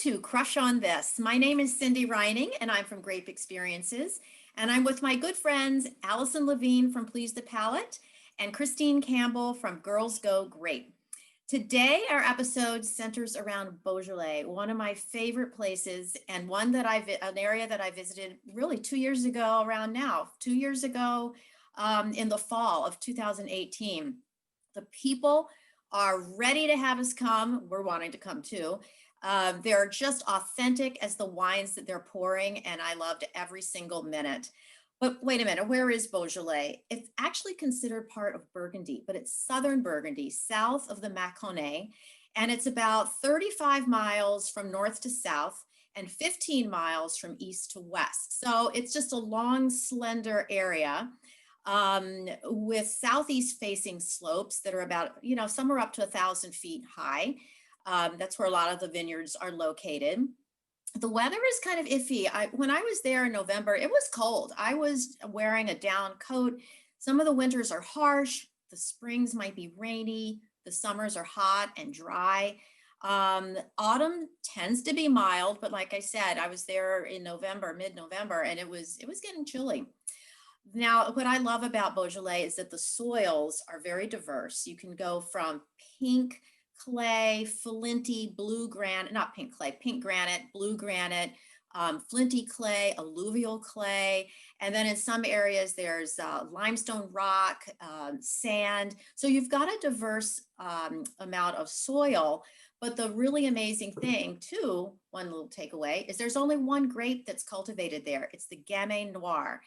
to Crush on This. My name is Cindy Reining, and I'm from Grape Experiences. And I'm with my good friends, Allison Levine from Please the Palate and Christine Campbell from Girls Go Grape. Today, our episode centers around Beaujolais, one of my favorite places and one that an area that I visited really 2 years ago around now, 2 years ago in the fall of 2018. The people are ready to have us come. We're wanting to come too. They're just authentic as the wines that they're pouring, and I loved every single minute. But wait a minute, where is Beaujolais? It's actually considered part of Burgundy, but it's southern Burgundy, south of the Mâconnais, and it's about 35 miles from north to south and 15 miles from east to west. So it's just a long, slender area with southeast facing slopes that are about, some are up to 1,000 feet high. That's where a lot of the vineyards are located. The weather is kind of iffy. When I was there in November, it was cold. I was wearing a down coat. Some of the winters are harsh. The springs might be rainy. The summers are hot and dry. Autumn tends to be mild, but like I said, I was there in November, mid-November, and it was getting chilly. Now, what I love about Beaujolais is that the soils are very diverse. You can go from pink clay, flinty, blue granite, not pink clay, pink granite, blue granite, flinty clay, alluvial clay. And then in some areas, there's limestone rock, sand. So you've got a diverse amount of soil. But the really amazing thing too, one little takeaway, is there's only one grape that's cultivated there. It's the Gamay Noir.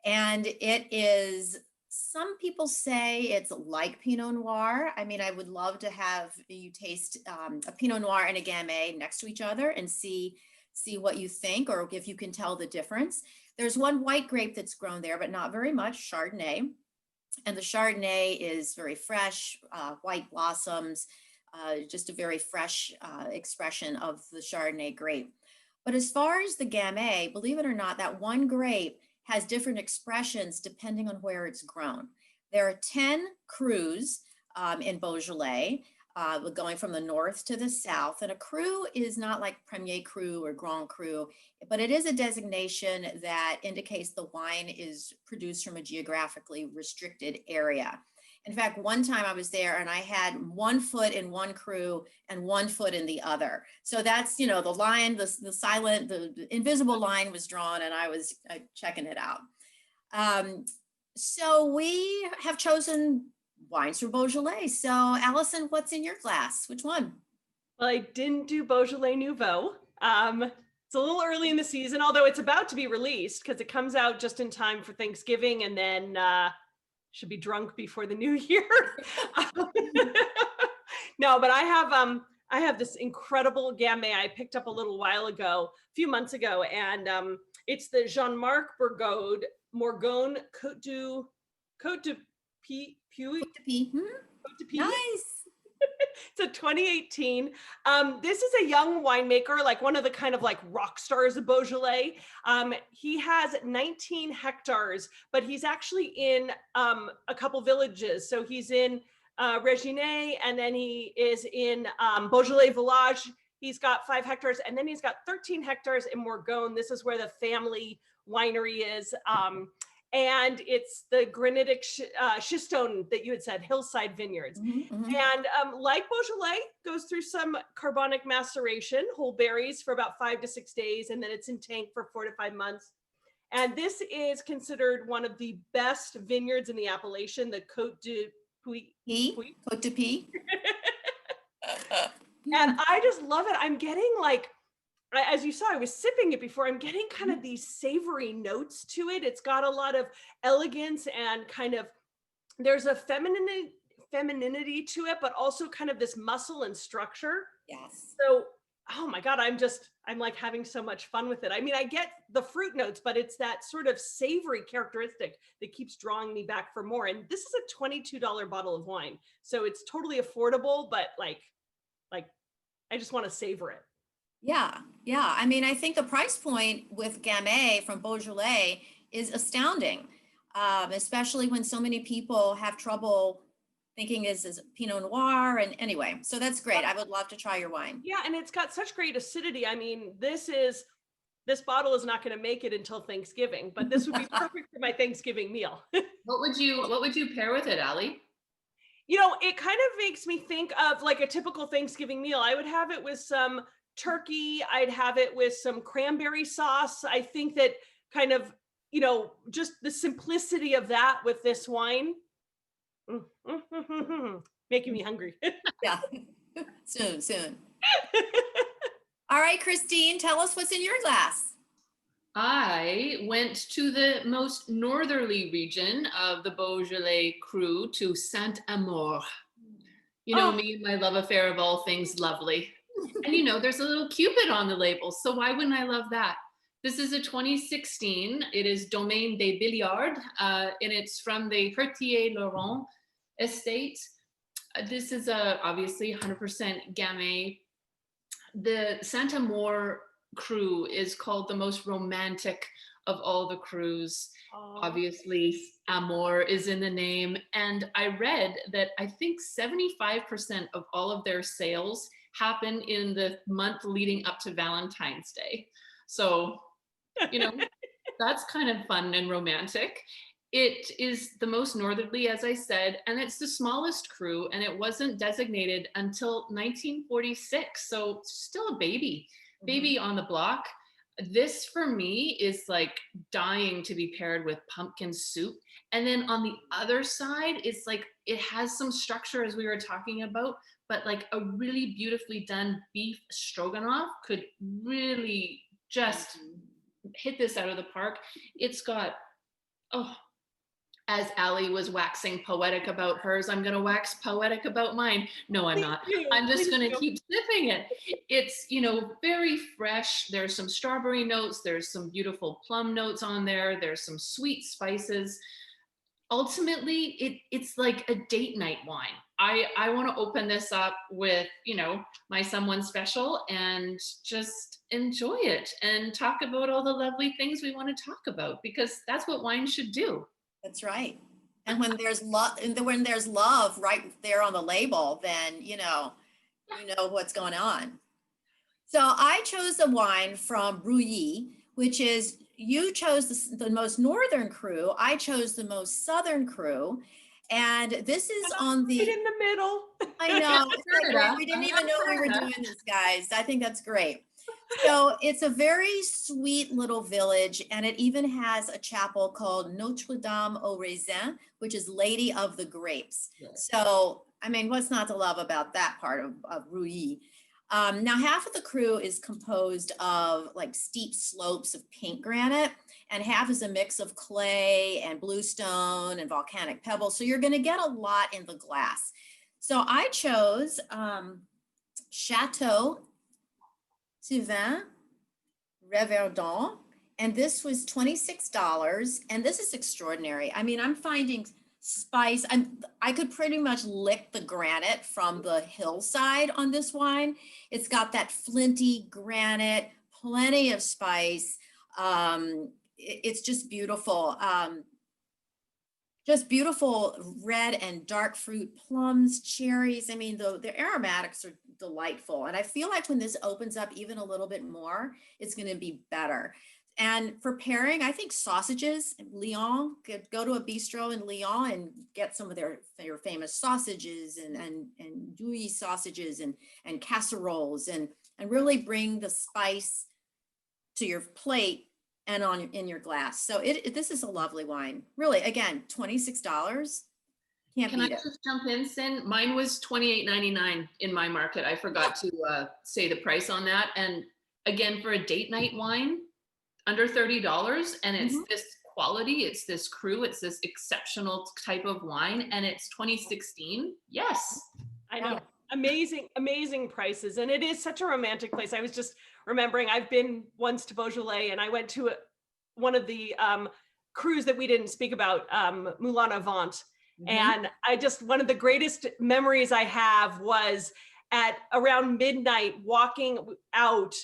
And it is, some people say it's like Pinot Noir. I mean, I would love to have you taste a Pinot Noir and a Gamay next to each other and see what you think, or if you can tell the difference. There's one white grape that's grown there, but not very much, Chardonnay. And the Chardonnay is very fresh, white blossoms, just a very fresh expression of the Chardonnay grape. But as far as the Gamay, believe it or not, that one grape has different expressions depending on where it's grown. There are 10 crus in Beaujolais, going from the north to the south. And a cru is not like Premier Cru or Grand Cru, but it is a designation that indicates the wine is produced from a geographically restricted area. In fact, one time I was there and I had 1 foot in one cru and 1 foot in the other. So that's, the line, the invisible line was drawn, and I was checking it out. So we have chosen wines from Beaujolais. So Allison, what's in your glass? Which one? Well, I didn't do Beaujolais Nouveau. It's a little early in the season, although it's about to be released because it comes out just in time for Thanksgiving, and then should be drunk before the new year. No, but I have this incredible Gamay I picked up a few months ago, and it's the Jean-Marc Burgode Morgon Côte de Pie. Nice. It's a 2018. This is a young winemaker, like one of the kind of like rock stars of Beaujolais. He has 19 hectares, but he's actually in a couple villages. So he's in Regine, and then he is in Beaujolais Village. He's got 5 hectares, and then he's got 13 hectares in Morgon. This is where the family winery is. And it's the granitic schistone that you had said, hillside vineyards. Mm-hmm, mm-hmm. And like Beaujolais, goes through some carbonic maceration, whole berries for about 5 to 6 days, and then it's in tank for 4 to 5 months. And this is considered one of the best vineyards in the appellation, the Côte de Pie. Côte de Pie. And I just love it. I'm getting like, as you saw, I was sipping it before. I'm getting kind of these savory notes to it. It's got a lot of elegance and kind of, there's a femininity to it, but also kind of this muscle and structure. Yes. So, oh my God, I'm like having so much fun with it. I mean, I get the fruit notes, but it's that sort of savory characteristic that keeps drawing me back for more. And this is a $22 bottle of wine. So it's totally affordable, but like I just want to savor it. Yeah. I mean, I think the price point with Gamay from Beaujolais is astounding, especially when so many people have trouble thinking is Pinot Noir. And anyway, so that's great. I would love to try your wine. Yeah, and it's got such great acidity. I mean, this bottle is not going to make it until Thanksgiving, but this would be perfect for my Thanksgiving meal. What would you pair with it, Allie? It kind of makes me think of like a typical Thanksgiving meal. I would have it with some turkey. I'd have it with some cranberry sauce. I think that kind of, just the simplicity of that with this wine, making me hungry. Yeah, soon. All right, Christine, tell us what's in your glass. I went to the most northerly region of the Beaujolais Cru, to Saint-Amour. You know me and my love affair of all things lovely. And there's a little Cupid on the label, so why wouldn't I love that? This is a 2016. It is Domaine des Billards, and it's from the Cartier-Laurent estate. This is obviously 100% Gamay. The Saint-Amour Cru is called the most romantic of all the crus. Obviously, Amour is in the name. And I read that I think 75% of all of their sales happen in the month leading up to Valentine's Day. So, that's kind of fun and romantic. It is the most northerly, as I said, and it's the smallest cru, and it wasn't designated until 1946. So still a baby on the block. This for me is like dying to be paired with pumpkin soup. And then on the other side, it's like, it has some structure as we were talking about, but like a really beautifully done beef stroganoff could really just hit this out of the park. It's got, as Allie was waxing poetic about hers, I'm going to wax poetic about mine. No, I'm not. I'm just going to keep sipping it. It's, very fresh. There's some strawberry notes. There's some beautiful plum notes on there. There's some sweet spices. Ultimately, it's like a date night wine. I want to open this up with, my someone special and just enjoy it and talk about all the lovely things we want to talk about, because that's what wine should do. That's right. And when there's love right there on the label, then you know what's going on. So I chose a wine from Brouilly, which is, you chose the most northern cru. I chose the most southern cru. And this is on the, right in the middle. I know. We didn't even know we were doing this, guys. I think that's great. So it's a very sweet little village, and it even has a chapel called Notre Dame aux Raisins, which is Lady of the Grapes. Yes. So, I mean, what's not to love about that part of Brouilly? Now, half of the cru is composed of like steep slopes of pink granite, and half is a mix of clay and bluestone and volcanic pebbles. So you're going to get a lot in the glass. So I chose Chateau Sylvain Reverdon, and this was $26. And this is extraordinary. I mean, I'm finding spice. I could pretty much lick the granite from the hillside on this wine. It's got that flinty granite, plenty of spice. It's just beautiful. Just beautiful red and dark fruit, plums, cherries. I mean, the aromatics are delightful. And I feel like when this opens up even a little bit more, it's going to be better. And for pairing, I think sausages, Lyon, go to a bistro in Lyon and get some of their famous sausages and douille sausages and casseroles and really bring the spice to your plate and in your glass. So this is a lovely wine. Really, again, $26. Can I just jump in, Sin? Mine was $28.99 in my market. I forgot to say the price on that. And again, for a date night wine, under $30, and it's this quality, it's this cru, it's this exceptional type of wine, and it's 2016. Yes. I know. Amazing prices. And it is such a romantic place. I was just remembering, I've been once to Beaujolais, and I went to one of the crus that we didn't speak about, Moulin à Vent. And one of the greatest memories I have was at around midnight, walking out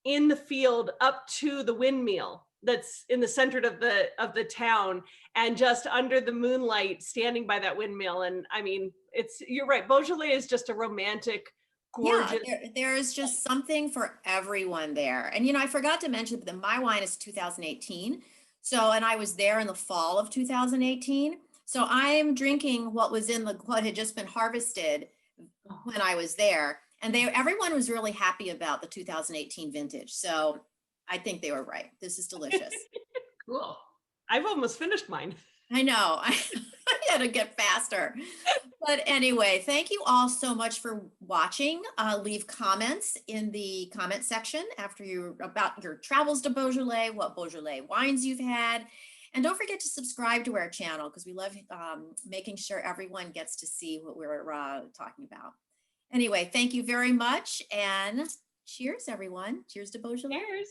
in the field up to the windmill that's in the center of the town, and just under the moonlight standing by that windmill. And I mean, you're right, Beaujolais is just a romantic, Yeah, gorgeous. there is just something for everyone there. And I forgot to mention that my wine is 2018. So, and I was there in the fall of 2018. So I'm drinking what had just been harvested when I was there. And everyone was really happy about the 2018 vintage. So I think they were right. This is delicious. Cool. I've almost finished mine. I know. I had to get faster. But anyway, thank you all so much for watching. Leave comments in the comment section about your travels to Beaujolais, what Beaujolais wines you've had. And don't forget to subscribe to our channel because we love making sure everyone gets to see what we're talking about. Anyway, thank you very much, and cheers, everyone. Cheers to Beaujolais. Cheers.